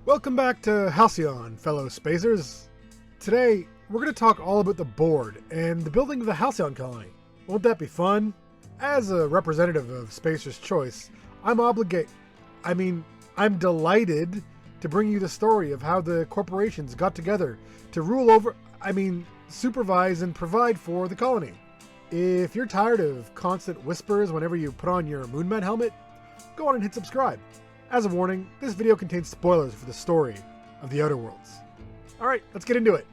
Welcome back to Halcyon, fellow spacers. Today, we're going to talk all about the board and the building of the Halcyon colony. Won't that be fun? As a representative of Spacer's Choice, I'm delighted to bring you the story of how the corporations got together to rule over, supervise and provide for the colony. If you're tired of constant whispers whenever you put on your Moonman helmet, go on and hit subscribe. As a warning, this video contains spoilers for the story of the Outer Worlds. Alright, let's get into it.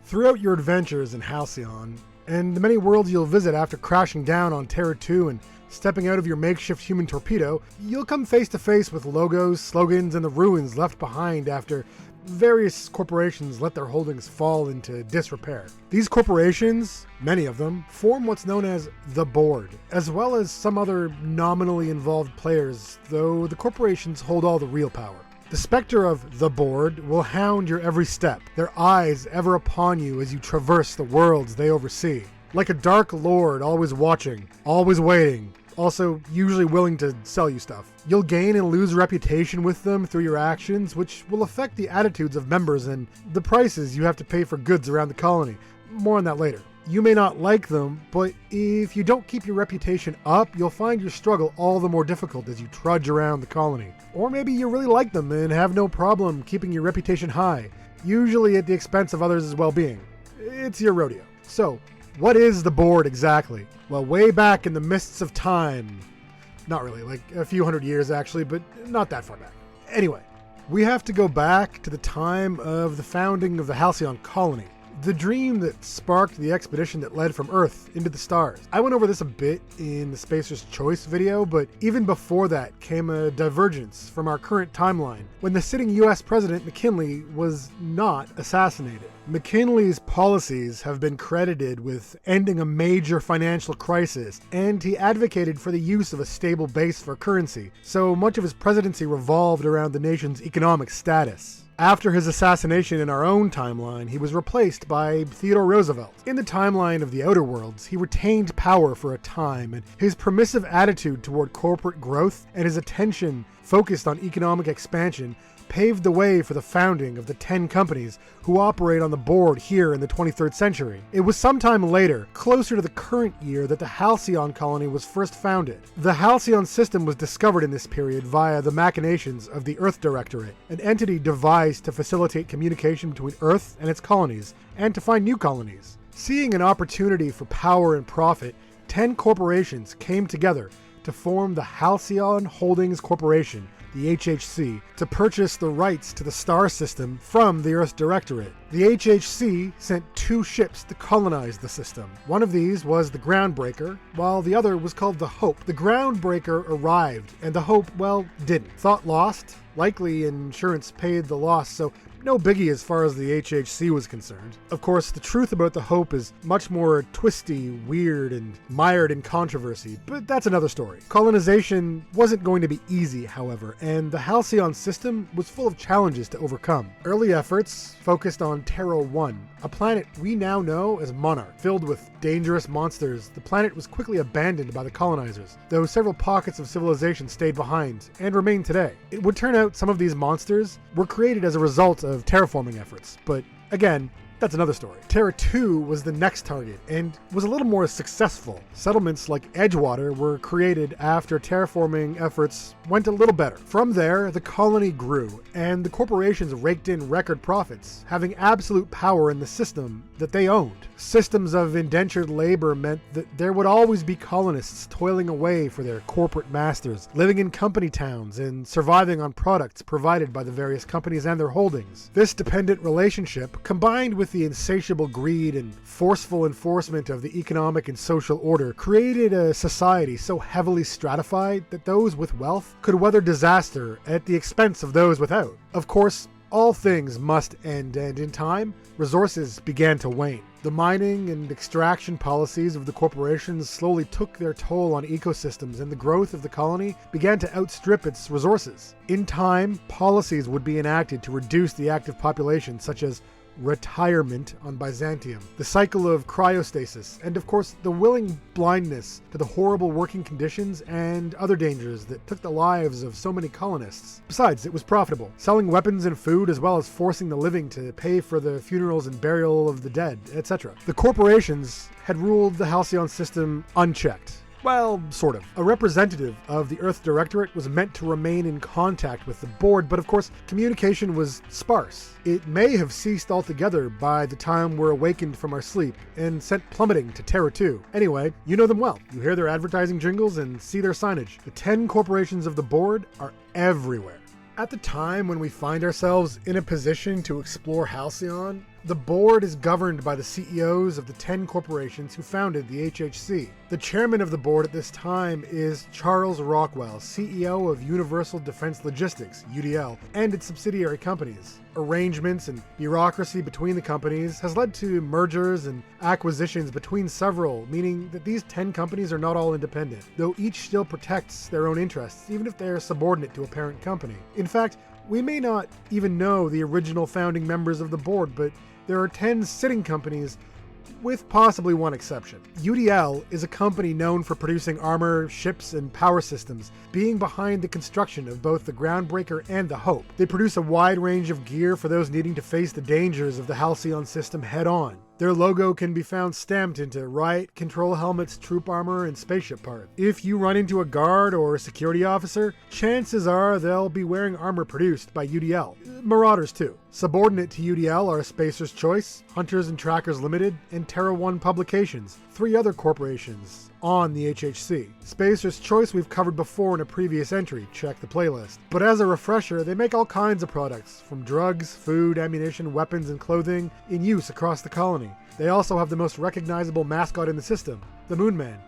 Throughout your adventures in Halcyon, and the many worlds you'll visit after crashing down on Terra 2 and stepping out of your makeshift human torpedo, you'll come face to face with logos, slogans, and the ruins left behind after various corporations let their holdings fall into disrepair. These corporations, many of them, form what's known as the board, as well as some other nominally involved players, though the corporations hold all the real power. The specter of the board will hound your every step, their eyes ever upon you as you traverse the worlds they oversee. Like a dark lord always watching, always waiting, also usually willing to sell you stuff. You'll gain and lose reputation with them through your actions, which will affect the attitudes of members and the prices you have to pay for goods around the colony. More on that later. You may not like them, but if you don't keep your reputation up, you'll find your struggle all the more difficult as you trudge around the colony. Or maybe you really like them and have no problem keeping your reputation high, usually at the expense of others' well-being. It's your rodeo. So, what is the board exactly? Well, way back in the mists of time, not really, like a few hundred years actually, but not that far back. Anyway, we have to go back to the time of the founding of the Halcyon colony, the dream that sparked the expedition that led from Earth into the stars. I went over this a bit in the Spacer's Choice video, but even before that came a divergence from our current timeline when the sitting US President McKinley was not assassinated. McKinley's policies have been credited with ending a major financial crisis, and he advocated for the use of a stable base for currency, so much of his presidency revolved around the nation's economic status. After his assassination in our own timeline, he was replaced by Theodore Roosevelt. In the timeline of the Outer Worlds, he retained power for a time, and his permissive attitude toward corporate growth and his attention focused on economic expansion paved the way for the founding of the 10 companies who operate on the board here in the 23rd century. It was sometime later, closer to the current year, that the Halcyon colony was first founded. The Halcyon system was discovered in this period via the machinations of the Earth Directorate, an entity devised to facilitate communication between Earth and its colonies, and to find new colonies. Seeing an opportunity for power and profit, 10 corporations came together to form the Halcyon Holdings Corporation, the HHC, to purchase the rights to the star system from the Earth Directorate. The HHC sent 2 ships to colonize the system. One of these was the Groundbreaker, while the other was called the Hope. The Groundbreaker arrived, and the Hope, didn't. Thought lost. Likely insurance paid the loss, so no biggie as far as the HHC was concerned. Of course, the truth about the Hope is much more twisty, weird, and mired in controversy, but that's another story. Colonization wasn't going to be easy, however, and the Halcyon system was full of challenges to overcome. Early efforts focused on Terra 1, a planet we now know as Monarch. Filled with dangerous monsters, the planet was quickly abandoned by the colonizers, though several pockets of civilization stayed behind and remain today. It would turn out some of these monsters were created as a result of terraforming efforts, but again, that's another story. Terra 2 was the next target and was a little more successful. Settlements like Edgewater were created after terraforming efforts went a little better. From there, the colony grew, and the corporations raked in record profits, having absolute power in the system that they owned. Systems of indentured labor meant that there would always be colonists toiling away for their corporate masters, living in company towns and surviving on products provided by the various companies and their holdings. This dependent relationship, combined with the insatiable greed and forceful enforcement of the economic and social order, created a society so heavily stratified that those with wealth could weather disaster at the expense of those without. Of course, all things must end, and in time, resources began to wane. The mining and extraction policies of the corporations slowly took their toll on ecosystems, and the growth of the colony began to outstrip its resources. In time, policies would be enacted to reduce the active population, such as retirement on Byzantium, the cycle of cryostasis, and of course the willing blindness to the horrible working conditions and other dangers that took the lives of so many colonists. Besides, it was profitable, selling weapons and food as well as forcing the living to pay for the funerals and burial of the dead, etc. The corporations had ruled the Halcyon system unchecked. Well, sort of. A representative of the Earth Directorate was meant to remain in contact with the board, but of course, communication was sparse. It may have ceased altogether by the time we're awakened from our sleep and sent plummeting to Terra 2. Anyway, you know them well. You hear their advertising jingles and see their signage. The 10 corporations of the board are everywhere. At the time when we find ourselves in a position to explore Halcyon, the board is governed by the CEOs of the 10 corporations who founded the HHC. The chairman of the board at this time is Charles Rockwell, CEO of Universal Defense Logistics, UDL, and its subsidiary companies. Arrangements and bureaucracy between the companies has led to mergers and acquisitions between several, meaning that these 10 companies are not all independent, though each still protects their own interests, even if they are subordinate to a parent company. In fact, we may not even know the original founding members of the board, but there are 10 sitting companies, with possibly one exception. UDL is a company known for producing armor, ships, and power systems, being behind the construction of both the Groundbreaker and the Hope. They produce a wide range of gear for those needing to face the dangers of the Halcyon system head-on. Their logo can be found stamped into riot control helmets, troop armor, and spaceship parts. If you run into a guard or a security officer, chances are they'll be wearing armor produced by UDL. Marauders too. Subordinate to UDL are Spacer's Choice, Hunters and Trackers Limited, and Terra 1 Publications, 3 other corporations on the HHC. Spacer's Choice we've covered before in a previous entry, check the playlist. But as a refresher, they make all kinds of products, from drugs, food, ammunition, weapons, and clothing, in use across the colony. They also have the most recognizable mascot in the system, the Moon Man.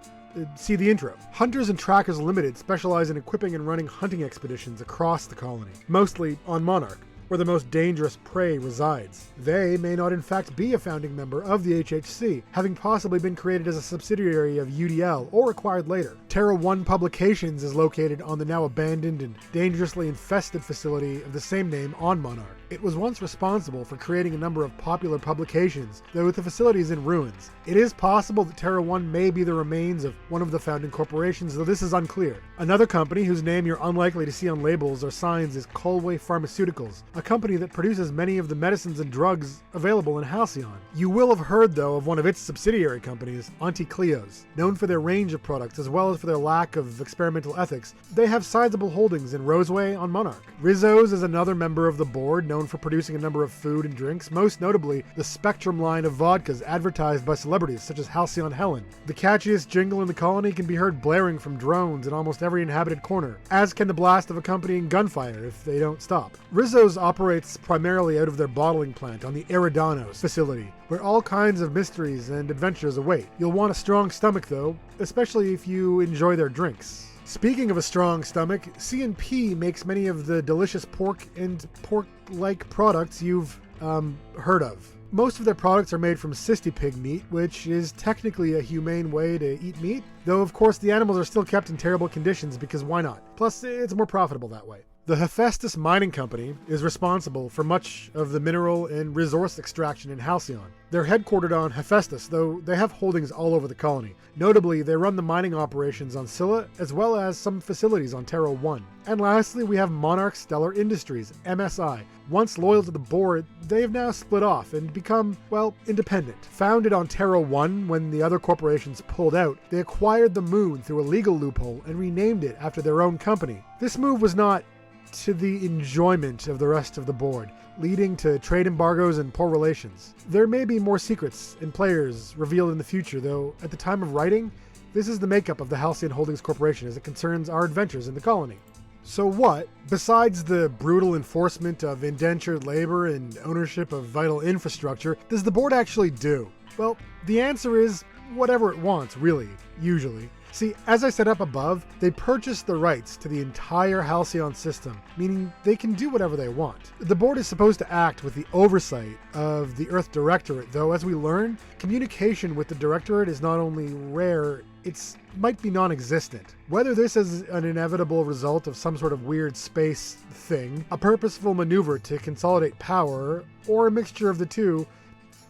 See the intro. Hunters and Trackers Limited specialize in equipping and running hunting expeditions across the colony, mostly on Monarch, where the most dangerous prey resides. They may not in fact be a founding member of the HHC, having possibly been created as a subsidiary of UDL or acquired later. Terra 1 Publications is located on the now abandoned and dangerously infested facility of the same name on Monarch. It was once responsible for creating a number of popular publications, though the facility is in ruins. It is possible that Terra 1 may be the remains of one of the founding corporations, though this is unclear. Another company whose name you're unlikely to see on labels or signs is Colway Pharmaceuticals, a company that produces many of the medicines and drugs available in Halcyon. You will have heard, though, of one of its subsidiary companies, Anti-Cleos. Known for their range of products as well as for their lack of experimental ethics, they have sizable holdings in Roseway on Monarch. Rizzo's is another member of the board, known for producing a number of food and drinks, most notably the Spectrum line of vodkas advertised by celebrities such as Halcyon Helen. The catchiest jingle in the colony can be heard blaring from drones in almost every inhabited corner, as can the blast of accompanying gunfire if they don't stop. Rizzo's operates primarily out of their bottling plant on the Eridanos facility, where all kinds of mysteries and adventures await. You'll want a strong stomach though, especially if you enjoy their drinks. Speaking of a strong stomach, C&P makes many of the delicious pork and pork-like products you've heard of. Most of their products are made from cystipig meat, which is technically a humane way to eat meat, though of course the animals are still kept in terrible conditions because why not? Plus, it's more profitable that way. The Hephaestus Mining Company is responsible for much of the mineral and resource extraction in Halcyon. They're headquartered on Hephaestus, though they have holdings all over the colony. Notably, they run the mining operations on Scylla, as well as some facilities on Terra 1. And lastly, we have Monarch Stellar Industries, MSI. Once loyal to the board, they have now split off and become, well, independent. Founded on Terra 1 when the other corporations pulled out, they acquired the moon through a legal loophole and renamed it after their own company. This move was not to the enjoyment of the rest of the board, leading to trade embargoes and poor relations. There may be more secrets and players revealed in the future, though at the time of writing, this is the makeup of the Halcyon Holdings Corporation as it concerns our adventures in the colony. So what, besides the brutal enforcement of indentured labor and ownership of vital infrastructure, does the board actually do? Well, the answer is whatever it wants, really, usually. See, as I said up above, they purchased the rights to the entire Halcyon system, meaning they can do whatever they want. The board is supposed to act with the oversight of the Earth Directorate, though as we learn, communication with the Directorate is not only rare, it might be non-existent. Whether this is an inevitable result of some sort of weird space thing, a purposeful maneuver to consolidate power, or a mixture of the two,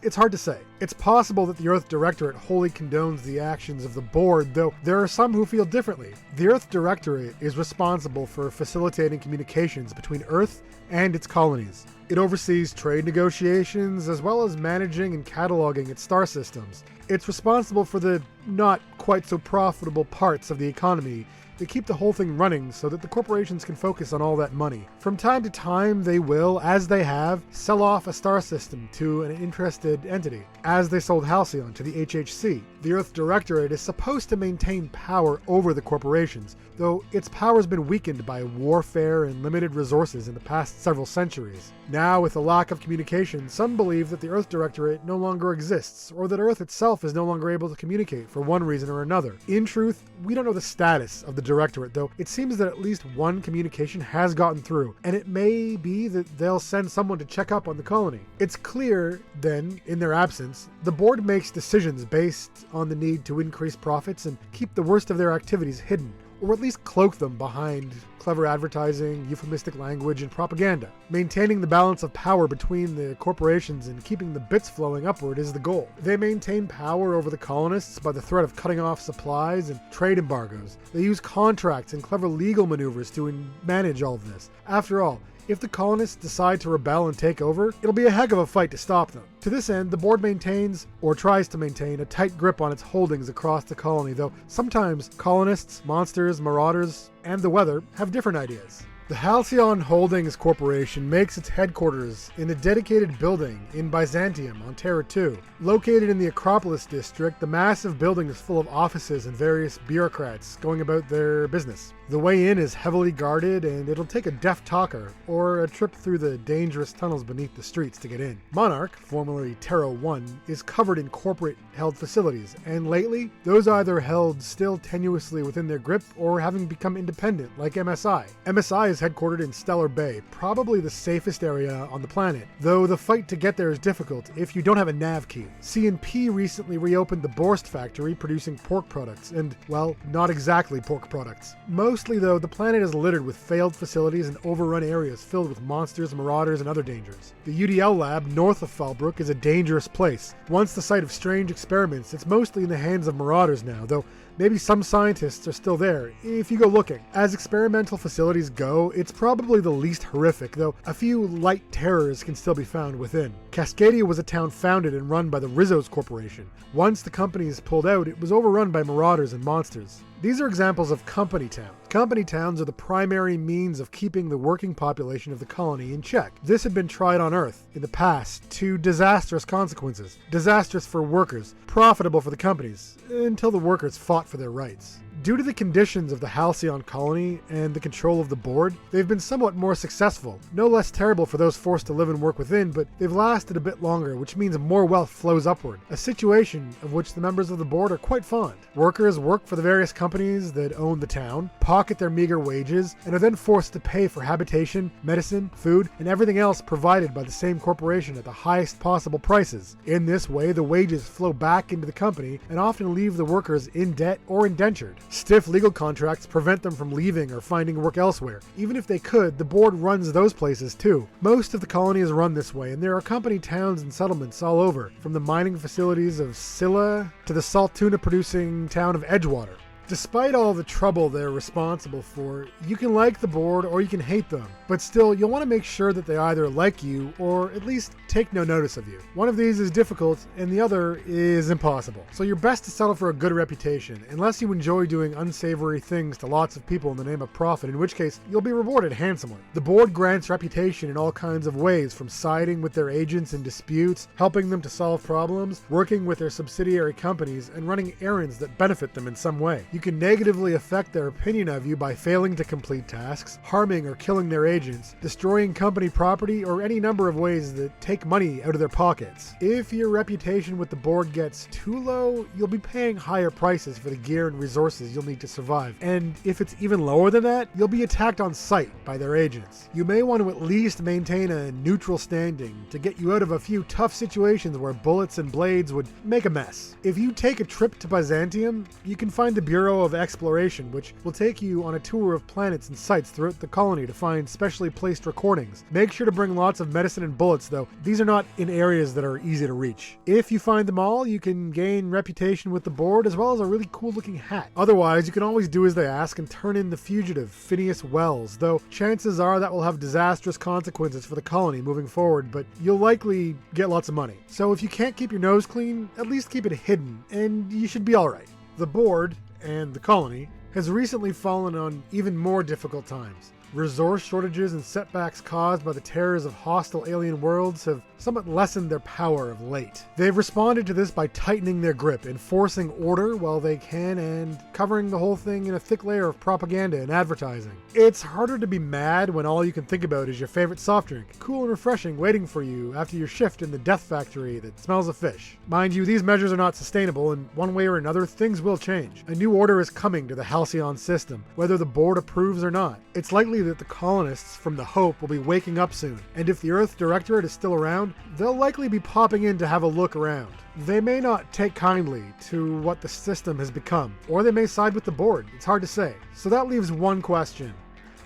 it's hard to say. It's possible that the Earth Directorate wholly condones the actions of the board, though there are some who feel differently. The Earth Directorate is responsible for facilitating communications between Earth and its colonies. It oversees trade negotiations as well as managing and cataloging its star systems. It's responsible for the not quite so profitable parts of the economy. They keep the whole thing running so that the corporations can focus on all that money. From time to time, they will, as they have, sell off a star system to an interested entity, as they sold Halcyon to the HHC. The Earth Directorate is supposed to maintain power over the corporations, though its power has been weakened by warfare and limited resources in the past several centuries. Now, with the lack of communication, some believe that the Earth Directorate no longer exists, or that Earth itself is no longer able to communicate for one reason or another. In truth, we don't know the status of the Directorate, though it seems that at least one communication has gotten through, and it may be that they'll send someone to check up on the colony. It's clear, then, in their absence, the board makes decisions based on the need to increase profits and keep the worst of their activities hidden, or at least cloak them behind clever advertising, euphemistic language, and propaganda. Maintaining the balance of power between the corporations and keeping the bits flowing upward is the goal. They maintain power over the colonists by the threat of cutting off supplies and trade embargoes. They use contracts and clever legal maneuvers to manage all of this. After all, if the colonists decide to rebel and take over, it'll be a heck of a fight to stop them. To this end, the board maintains, or tries to maintain, a tight grip on its holdings across the colony, though sometimes colonists, monsters, marauders, and the weather have different ideas. The Halcyon Holdings Corporation makes its headquarters in a dedicated building in Byzantium on Terra 2. Located in the Acropolis district, the massive building is full of offices and various bureaucrats going about their business. The way in is heavily guarded, and it'll take a deft talker or a trip through the dangerous tunnels beneath the streets to get in. Monarch, formerly Terra 1, is covered in corporate-held facilities, and lately, those either held still tenuously within their grip or having become independent, like MSI. MSI is headquartered in Stellar Bay, probably the safest area on the planet, though the fight to get there is difficult if you don't have a nav key. C&P recently reopened the Borst factory producing pork products, and, well, not exactly pork products. Mostly, though, the planet is littered with failed facilities and overrun areas filled with monsters, marauders, and other dangers. The UDL lab north of Fallbrook is a dangerous place. Once the site of strange experiments, it's mostly in the hands of marauders now, though maybe some scientists are still there, if you go looking. As experimental facilities go, it's probably the least horrific, though a few light terrors can still be found within. Cascadia was a town founded and run by the Rizzo's Corporation. Once the companies pulled out, it was overrun by marauders and monsters. These are examples of company towns. Company towns are the primary means of keeping the working population of the colony in check. This had been tried on Earth in the past to disastrous consequences. Disastrous for workers, profitable for the companies, until the workers fought for their rights. Due to the conditions of the Halcyon colony and the control of the board, they've been somewhat more successful. No less terrible for those forced to live and work within, but they've lasted a bit longer, which means more wealth flows upward, a situation of which the members of the board are quite fond. Workers work for the various companies that own the town, pocket their meager wages, and are then forced to pay for habitation, medicine, food, and everything else provided by the same corporation at the highest possible prices. In this way, the wages flow back into the company and often leave the workers in debt or indentured. Stiff legal contracts prevent them from leaving or finding work elsewhere. Even if they could, the board runs those places too. Most of the colony is run this way, and there are company towns and settlements all over, from the mining facilities of Scylla to the salt tuna producing town of Edgewater. Despite all the trouble they're responsible for, you can like the board or you can hate them, but still you'll want to make sure that they either like you or at least take no notice of you. One of these is difficult and the other is impossible. So you're best to settle for a good reputation, unless you enjoy doing unsavory things to lots of people in the name of profit, in which case you'll be rewarded handsomely. The board grants reputation in all kinds of ways, from siding with their agents in disputes, helping them to solve problems, working with their subsidiary companies, and running errands that benefit them in some way. You can negatively affect their opinion of you by failing to complete tasks, harming or killing their agents, destroying company property, or any number of ways that take money out of their pockets. If your reputation with the board gets too low, you'll be paying higher prices for the gear and resources you'll need to survive. And if it's even lower than that, you'll be attacked on sight by their agents. You may want to at least maintain a neutral standing to get you out of a few tough situations where bullets and blades would make a mess. If you take a trip to Byzantium, you can find the Bureau of Exploration, which will take you on a tour of planets and sites throughout the colony to find specially placed recordings. Make sure to bring lots of medicine and bullets, though these are not in areas that are easy to reach. If you find them all, you can gain reputation with the board as well as a really cool looking hat. Otherwise, you can always do as they ask and turn in the fugitive Phineas Wells, though chances are that will have disastrous consequences for the colony moving forward, but you'll likely get lots of money. So if you can't keep your nose clean, at least keep it hidden, and you should be alright. The board, and the colony, has recently fallen on even more difficult times. Resource shortages and setbacks caused by the terrors of hostile alien worlds have somewhat lessened their power of late. They've responded to this by tightening their grip, enforcing order while they can, and covering the whole thing in a thick layer of propaganda and advertising. It's harder to be mad when all you can think about is your favorite soft drink, cool and refreshing, waiting for you after your shift in the death factory that smells of fish. Mind you, these measures are not sustainable, and one way or another, things will change. A new order is coming to the Halcyon system, whether the board approves or not. It's likely that the colonists from the Hope will be waking up soon, and if the Earth Directorate is still around, they'll likely be popping in to have a look around. They may not take kindly to what the system has become, or they may side with the board. It's hard to say. So that leaves one question.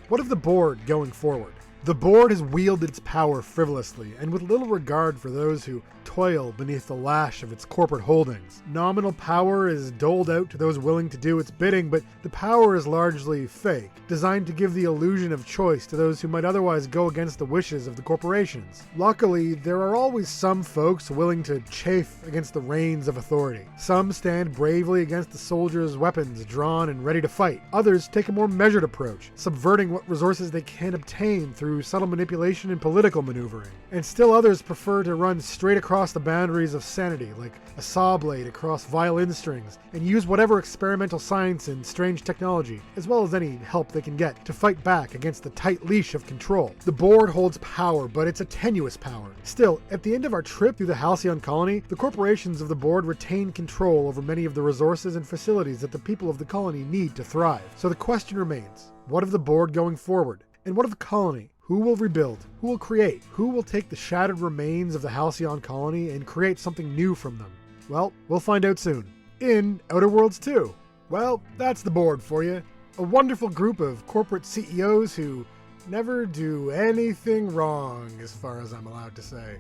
What of the board going forward? The board has wielded its power frivolously and with little regard for those who toil beneath the lash of its corporate holdings. Nominal power is doled out to those willing to do its bidding, but the power is largely fake, designed to give the illusion of choice to those who might otherwise go against the wishes of the corporations. Luckily, there are always some folks willing to chafe against the reins of authority. Some stand bravely against the soldiers' weapons drawn and ready to fight. Others take a more measured approach, subverting what resources they can obtain through subtle manipulation and political maneuvering. And still others prefer to run straight across the boundaries of sanity, like a saw blade across violin strings, and use whatever experimental science and strange technology, as well as any help they can get, to fight back against the tight leash of control. The board holds power, but it's a tenuous power. Still, at the end of our trip through the Halcyon colony, the corporations of the board retain control over many of the resources and facilities that the people of the colony need to thrive. So the question remains, what of the board going forward? And what of the colony? Who will rebuild? Who will create? Who will take the shattered remains of the Halcyon colony and create something new from them? Well, we'll find out soon. In Outer Worlds 2. Well, that's the board for you. A wonderful group of corporate CEOs who never do anything wrong, as far as I'm allowed to say.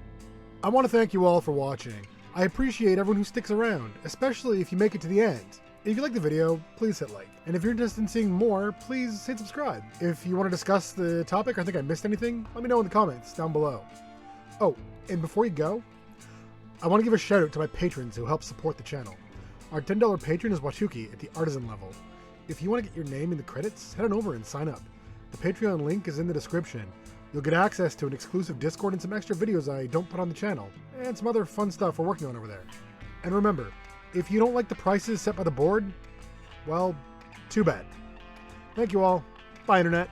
I want to thank you all for watching. I appreciate everyone who sticks around, especially if you make it to the end. If you like the video, please hit like. And if you're interested in seeing more, please hit subscribe. If you want to discuss the topic or think I missed anything, let me know in the comments down below. Oh, and before you go, I want to give a shout out to my patrons who help support the channel. Our $10 patron is Watuki at the artisan level. If you want to get your name in the credits, head on over and sign up. The Patreon link is in the description. You'll get access to an exclusive Discord and some extra videos I don't put on the channel, and some other fun stuff we're working on over there. And remember, if you don't like the prices set by the board, well, too bad. Thank you all. Bye, Internet.